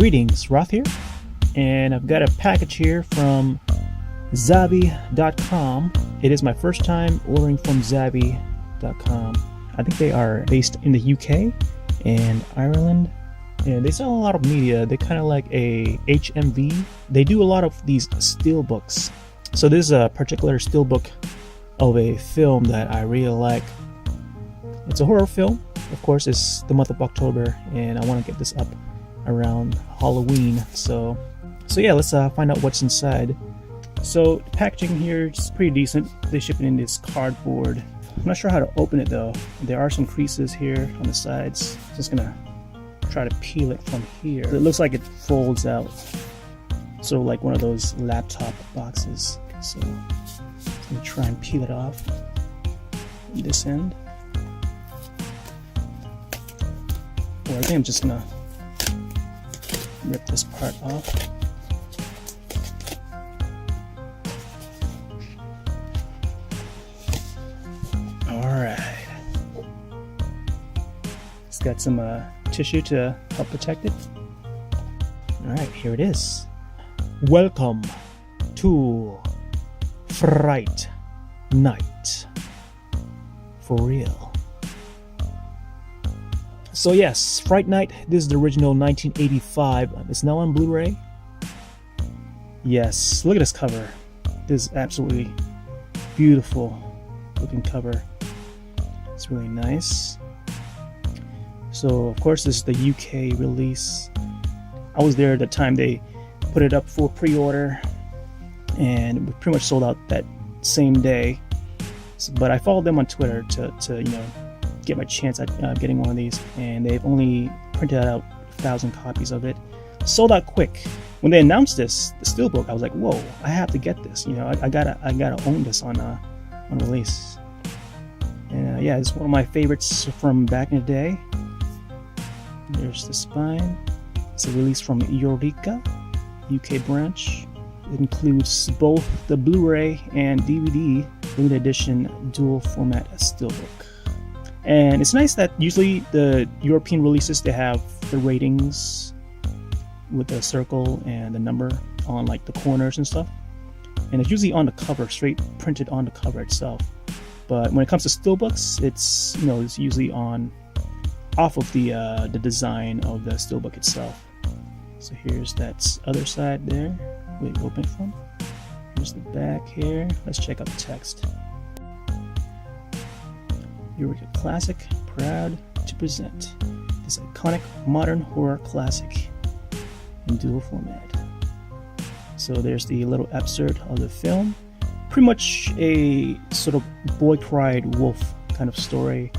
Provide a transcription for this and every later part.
Greetings, Roth here, and I've got a package here from Zavvi.com. It is my first time ordering from Zavvi.com. I think they are based in the UK and Ireland, and they sell a lot of media. They're kind of like a HMV. They do a lot of these steelbooks. So this is a particular steelbook of a film that I really like. It's a horror film. Of course, it's the month of October, and I want to get this up around Halloween. So yeah, let's find out what's inside. So the packaging here is pretty decent. They ship it in this cardboard. I'm not sure how to open it though. There are some creases here on the sides. Just gonna try to peel it from here. It looks like it folds out, so like one of those laptop boxes. So I'm gonna try and peel it off on this end. Or I think I'm just gonna rip this part off. Alright. It's got some tissue to help protect it. Alright, here it is. Welcome to Fright Night. For real. So yes, Fright Night. This is the original 1985. It's now on Blu-ray. Yes, look at this cover. This is absolutely beautiful looking cover. It's really nice. So of course this is the UK release. I was there at the time they put it up for pre-order, and it was pretty much sold out that same day. But I followed them on Twitter to get my chance at getting one of these, and they've only printed out 1,000 copies of it. Sold out quick. When they announced this, the steelbook, I was like, "Whoa! I have to get this. I gotta own this on release." And yeah, it's one of my favorites from back in the day. There's the spine. It's a release from Eureka, UK branch. It includes both the Blu-ray and DVD limited edition dual format steelbook. And it's nice that usually the European releases, they have the ratings with the circle and the number on like the corners and stuff. And it's usually on the cover, straight printed on the cover itself. But when it comes to steelbooks, it's it's usually off of the design of the steelbook itself. So here's that other side there, where you open it from. Here's the back here. Let's check out the text. Eureka Classic, proud to present this iconic modern horror classic in dual format. So there's the little excerpt of the film. Pretty much a sort of boy cried wolf kind of story,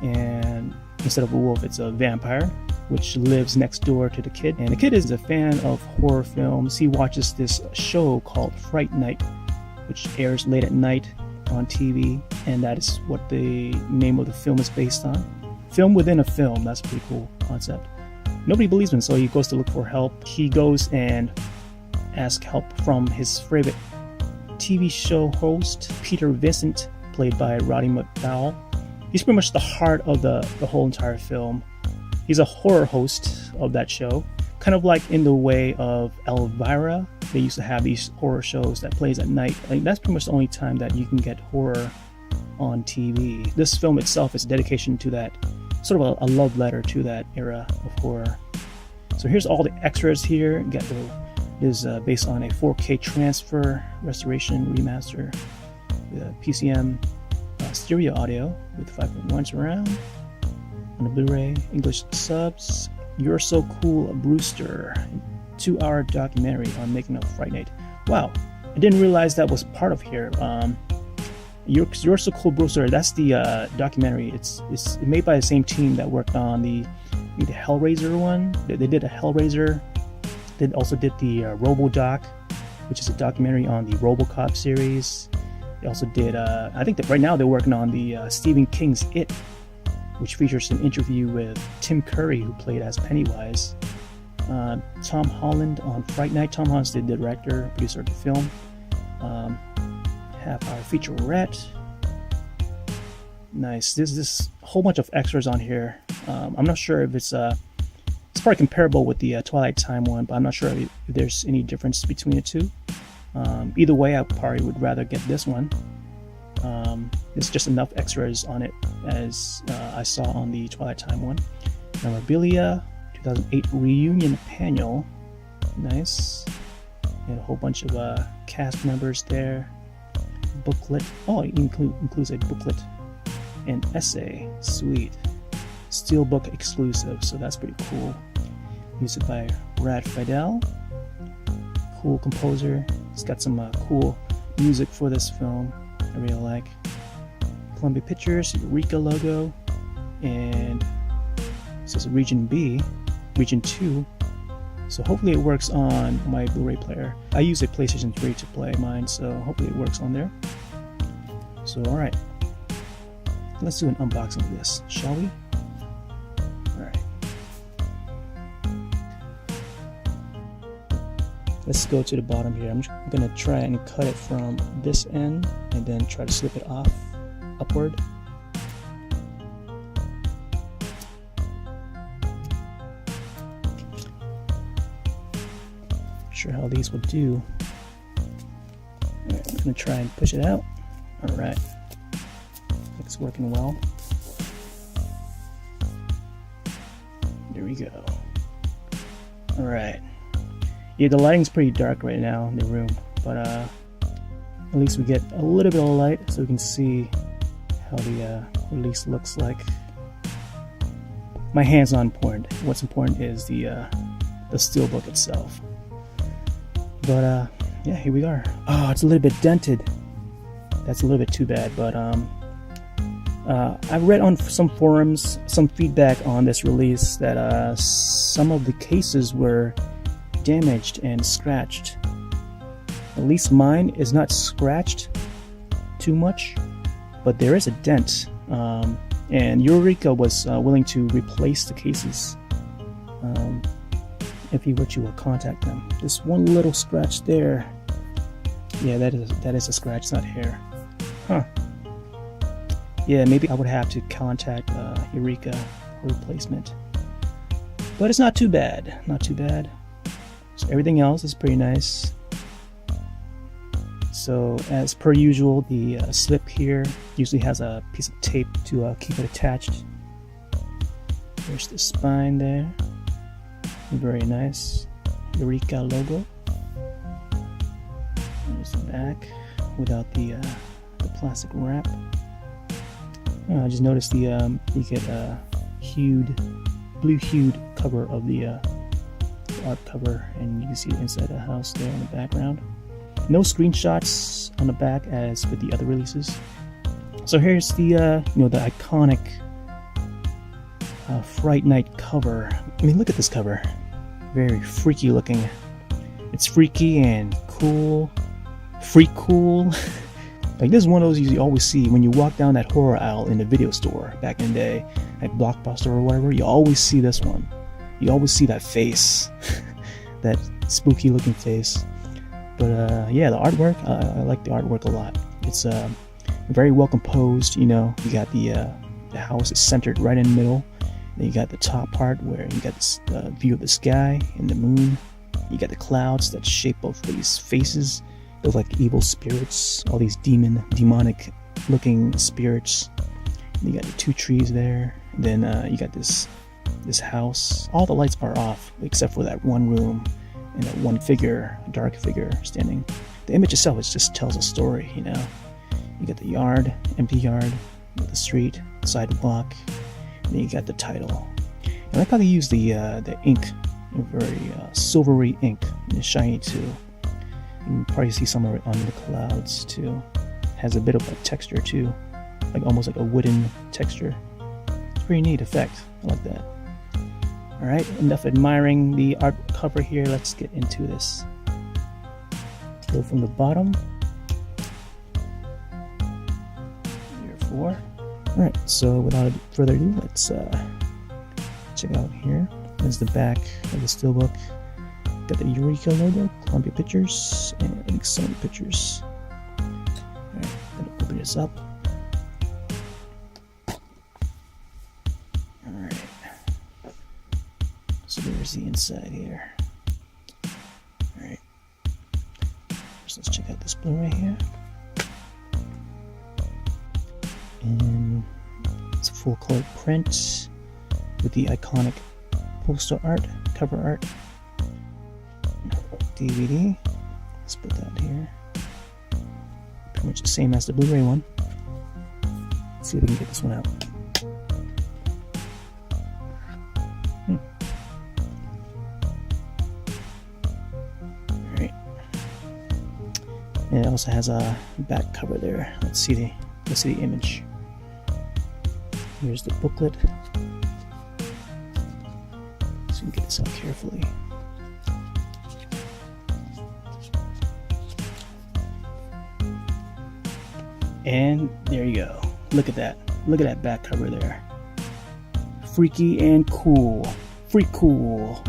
and instead of a wolf, it's a vampire which lives next door to the kid. And the kid is a fan of horror films. He watches this show called Fright Night, which airs late at night on TV, and that is what the name of the film is based on. Film within a film. That's a pretty cool concept. Nobody believes him, so he goes to look for help. He goes and asks help from his favorite TV show host, Peter Vincent, played by Roddy McDowall. He's pretty much the heart of the whole entire film. He's a horror host of that show, kind of like in the way of Elvira. They used to have these horror shows that plays at night. I think that's pretty much the only time that you can get horror on TV. This film itself is a dedication to that, sort of a love letter to that era of horror. So here's all the extras here. It is based on a 4K transfer, restoration, remaster, PCM stereo audio with 5.1 surround. On the Blu-ray, English subs. You're So Cool, Brewster. 2-hour documentary on making of Fright Night. Wow, I didn't realize that was part of here. You're So Cool, Brewster. That's the documentary. It's made by the same team that worked on the Hellraiser one. They did a Hellraiser. They also did the RoboDoc, which is a documentary on the RoboCop series. They also did. I think that right now they're working on the Stephen King's It, which features an interview with Tim Curry, who played as Pennywise. Tom Holland on Fright Night. Tom Holland's the director, producer of the film. Have our featurette. Nice. There's this whole bunch of extras on here. I'm not sure if it's probably comparable with the Twilight Time one, but I'm not sure if there's any difference between the two. Either way, I probably would rather get this one. There's just enough extras on it as I saw on the Twilight Time one. Memorabilia, 2008 reunion panel, nice. And a whole bunch of cast members there. Booklet, oh, it includes a booklet and essay, sweet. Steelbook exclusive, so that's pretty cool. Music by Rad Fidel, cool composer. He's got some cool music for this film I really like. Columbia Pictures, Eureka logo, and it says Region B, Region 2. So hopefully it works on my Blu-ray player. I use a PlayStation 3 to play mine, so hopefully it works on there. So alright, let's do an unboxing of this, shall we? Alright. Let's go to the bottom here. I'm going to try and cut it from this end and then try to slip it off upward. Not sure how these will do. Alright, I'm going to try and push it out. Alright, it's working well. There we go. Alright. Yeah, the lighting's pretty dark right now in the room, but at least we get a little bit of light so we can see how the release looks like. My hand's not important. What's important is the steelbook itself. But yeah, here we are. Oh, it's a little bit dented. That's a little bit too bad, but I read on some forums some feedback on this release that some of the cases were damaged and scratched. At least mine is not scratched too much, but there is a dent, and Eureka was willing to replace the cases if you were to contact them. This one little scratch there, yeah, that is a scratch, it's not hair. Huh. Yeah, maybe I would have to contact Eureka for replacement. But it's not too bad. Not too bad. So everything else is pretty nice. So as per usual, the slip here usually has a piece of tape to keep it attached. There's the spine there. Very nice. Eureka logo. There's the back without the plastic wrap. I just noticed you get a blue hued cover of the art cover, and you can see the inside of the house there in the background. No screenshots on the back as with the other releases. So here's the the iconic Fright Night cover. I mean, look at this cover. Very freaky looking. It's freaky and cool. Freak cool. Like, this is one of those you always see when you walk down that horror aisle in the video store back in the day, like Blockbuster or whatever. You always see this one. You always see that face, that spooky looking face. But yeah, the artwork, I like the artwork a lot. It's very well composed. You got the house is centered right in the middle. Then you got the top part where you got this view of the sky and the moon. You got the clouds that shape both these faces. Those like evil spirits, all these demonic looking spirits. And you got the two trees there. And then you got this house. All the lights are off except for that one room and that one figure, a dark figure standing. The image itself just tells a story. You got the yard, empty yard, the street, sidewalk. And then you got the title. I like how they use the ink, very silvery ink, and it's shiny too. You can probably see some of it on the clouds too. Has a bit of a texture too, like almost like a wooden texture. It's a pretty neat effect. I like that. Alright, enough admiring the art cover here. Let's get into this. Go from the bottom. Here 4. Alright, so without further ado, let's check out here. There's the back of the steelbook. Got the Eureka logo, Columbia Pictures, and I think Sony Pictures. Alright, gonna open this up. Alright. So there's Here's the inside here. Alright. So let's check out this Blu-ray here. And it's a full color print with the iconic poster art, cover art. DVD. Let's put that here. Pretty much the same as the Blu-ray one. Let's see if we can get this one out. Alright. And it also has a back cover there. Let's see the image. Here's the booklet. So we can get this out carefully. And there you go. Look at that. Look at that back cover there. Freaky and cool. Freak cool.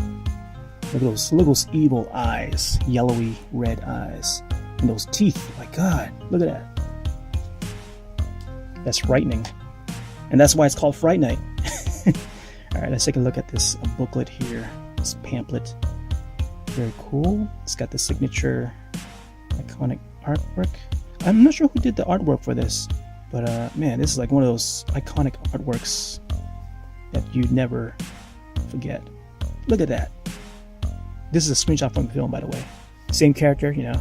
Look at those evil eyes. Yellowy red eyes. And those teeth. My God. Look at that. That's frightening. And that's why it's called Fright Night. Alright, let's take a look at this booklet here. This pamphlet. Very cool. It's got the signature iconic artwork. I'm not sure who did the artwork for this, but man, this is like one of those iconic artworks that you'd never forget. Look at that. This is a screenshot from the film, by the way. Same character, you know.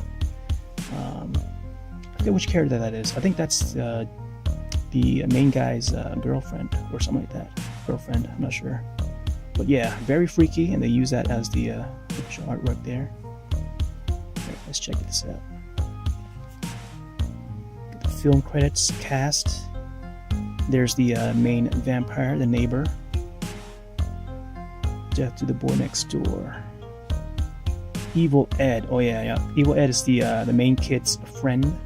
I forget which character that is. I think that's the main guy's girlfriend or something like that. Girlfriend, I'm not sure. But yeah, very freaky, and they use that as the official artwork there. Right, let's check this out. Film credits, cast. There's the main vampire, the neighbor. Death to the boy next door. Evil Ed. Oh yeah. Evil Ed is the main kid's friend,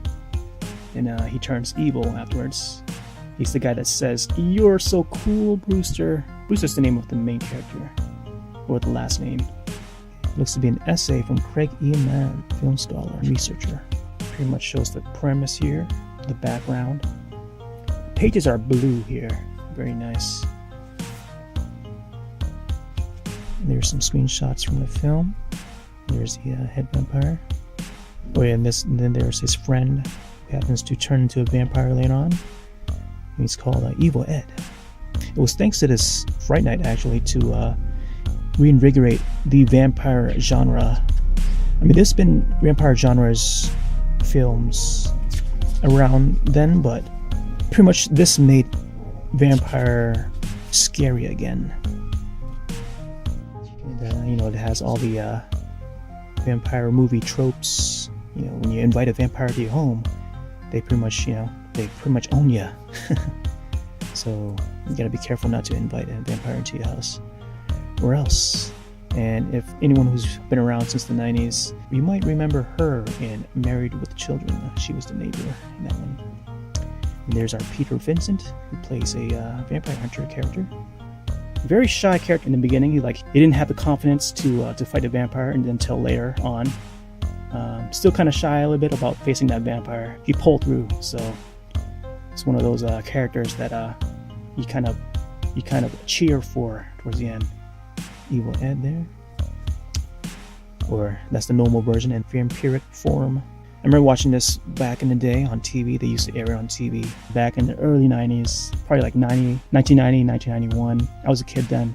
and he turns evil afterwards. He's the guy that says, "You're so cool, Brewster." Brewster's the name of the main character, or the last name. Looks to be an essay from Craig Ian Mann, film scholar and researcher. Pretty much shows the premise here. The background. Pages are blue here. Very nice. And there's some screenshots from the film. There's the head vampire. Oh yeah, and then there's his friend who happens to turn into a vampire later on. And he's called Evil Ed. It was thanks to this Fright Night actually to reinvigorate the vampire genre. I mean, there's been vampire genres films around then, but pretty much this made vampire scary again. And, you know, it has all the vampire movie tropes. You know, when you invite a vampire to your home, they pretty much own you. So you gotta be careful not to invite a vampire into your house, or else. And if anyone who's been around since the 90s, you might remember her in Married with Children. She was the neighbor in that one. And there's our Peter Vincent, who plays a vampire hunter character. Very shy character in the beginning. He didn't have the confidence to fight a vampire, and until later on, still kind of shy a little bit about facing that vampire. He pulled through, so it's one of those characters that you kind of cheer for towards the end. Evil Ed there, or that's the normal version in vampiric form. I remember watching this back in the day on TV. They used to air it on TV back in the early 90s, probably like 1990, 1991. I was a kid then.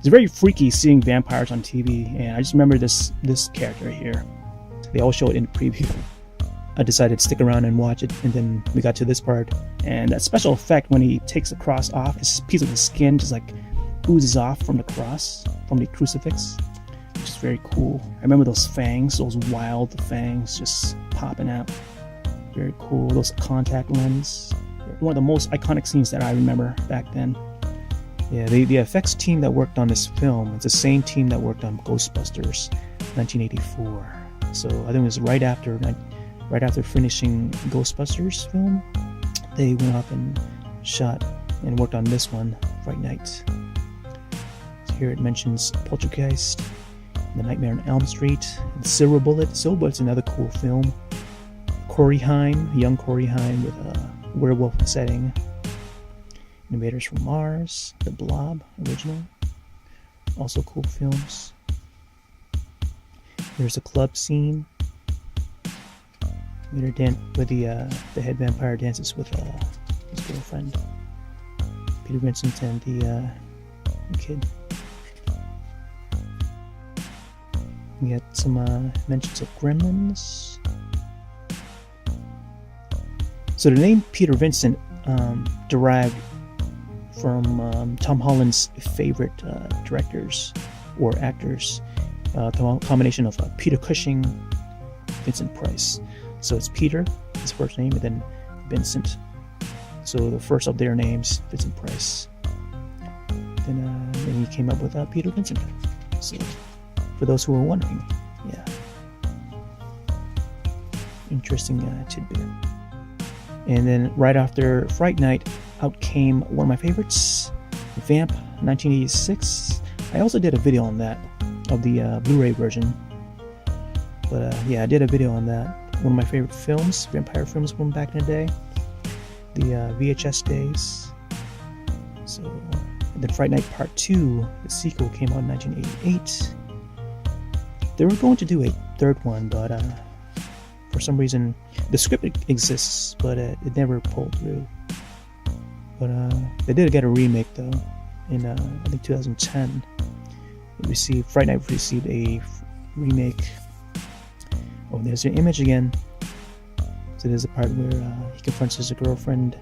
It's very freaky seeing vampires on TV, and I just remember this character here. They all show it in the preview. I decided to stick around and watch it, and then we got to this part, and that special effect when he takes the cross off, his piece of the skin just like oozes off from the cross, from the crucifix, which is very cool. I remember those fangs, those wild fangs just popping out. Very cool. Those contact lens. One of the most iconic scenes that I remember back then. Yeah, the effects team that worked on this film, it's the same team that worked on Ghostbusters 1984. So I think it was right after finishing Ghostbusters film, they went up and shot and worked on this one, Fright Night. Here it mentions Poltergeist, The Nightmare on Elm Street, and Silver Bullet. Silver Bullet's another cool film. Corey Haim, young Corey Haim with a werewolf setting. Invaders from Mars, The Blob, original. Also cool films. There's a club scene where the head vampire dances with his girlfriend, Peter Vincent, and the kid. We got some mentions of gremlins. So the name Peter Vincent derived from Tom Holland's favorite directors or actors, the combination of Peter Cushing, Vincent Price. So it's Peter, his first name, and then Vincent. So the first of their names, Vincent Price. Then he came up with Peter Vincent. So for those who are wondering, yeah, interesting tidbit. And then right after Fright Night, out came one of my favorites, Vamp 1986. I also did a video on that, of the Blu-ray version. But yeah, I did a video on that. One of my favorite films, vampire films from back in the day, the VHS days. So, and then Fright Night Part 2, the sequel, came out in 1988. They were going to do a third one, but for some reason, the script exists, but it never pulled through. But they did get a remake though in I think 2010. Fright Night received a remake. Oh, there's your image again. So there's a part where he confronts his girlfriend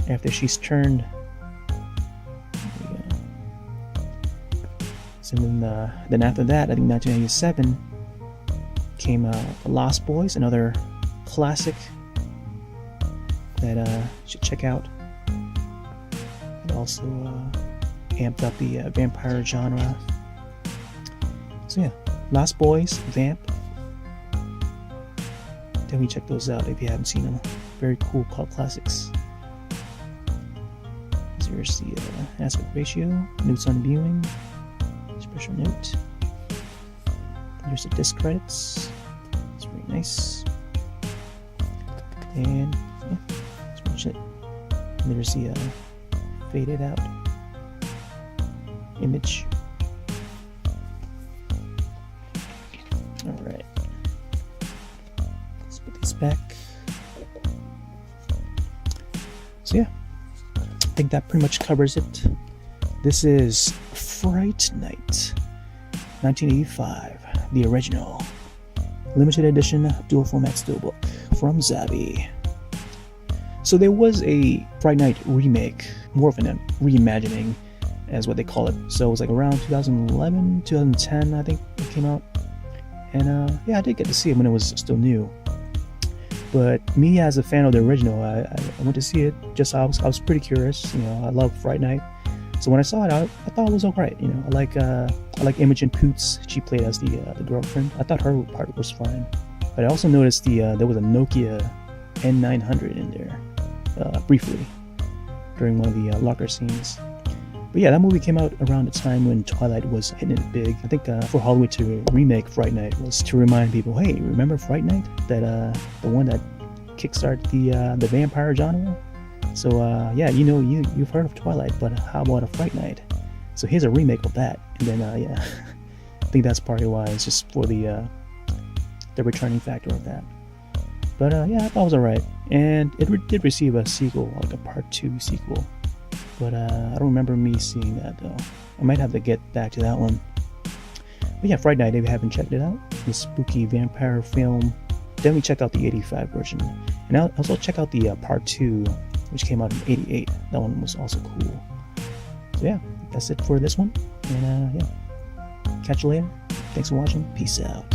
after she's turned. So then after that, I think 1997 came The Lost Boys, another classic that you should check out. It also amped up the vampire genre. So yeah, Lost Boys, Vamp. Definitely check those out if you haven't seen them. Very cool cult classics. There's the aspect ratio, notes on viewing, special note. There's the disc credits. It's very nice. And yeah, that's pretty much it. And there's the faded out image. Alright. Let's put these back. So yeah, I think that pretty much covers it. This is Fright Night 1985, the original limited edition dual format steelbook from Zavvi. So there was a Fright Night remake, more of a reimagining as what they call it. So it was like around 2011, 2010 I think it came out. And yeah, I did get to see it when it was still new. But me as a fan of the original, I went to see it. Just I was pretty curious. You know, I love Fright Night. So when I saw it, I thought it was alright. You know, I like Imogen Poots. She played as the girlfriend. I thought her part was fine. But I also noticed there was a Nokia N900 in there briefly during one of the locker scenes. But yeah, that movie came out around the time when Twilight was hitting it big. I think for Hollywood to remake Fright Night was to remind people, hey, remember Fright Night? That the one that kickstarted the vampire genre? So yeah, you know, you've heard of Twilight, but how about a Fright Night? So here's a remake of that. And then yeah, I think that's partly why it's just for the returning factor of that. But yeah, I thought it was alright. And it did receive a sequel, like a part 2 sequel. But I don't remember me seeing that though. I might have to get back to that one. But yeah, Fright Night, if you haven't checked it out, this spooky vampire film, definitely check out the 85 version. And also check out the part 2, which came out in 88. That one was also cool. So yeah, that's it for this one. And yeah, catch you later. Thanks for watching. Peace out.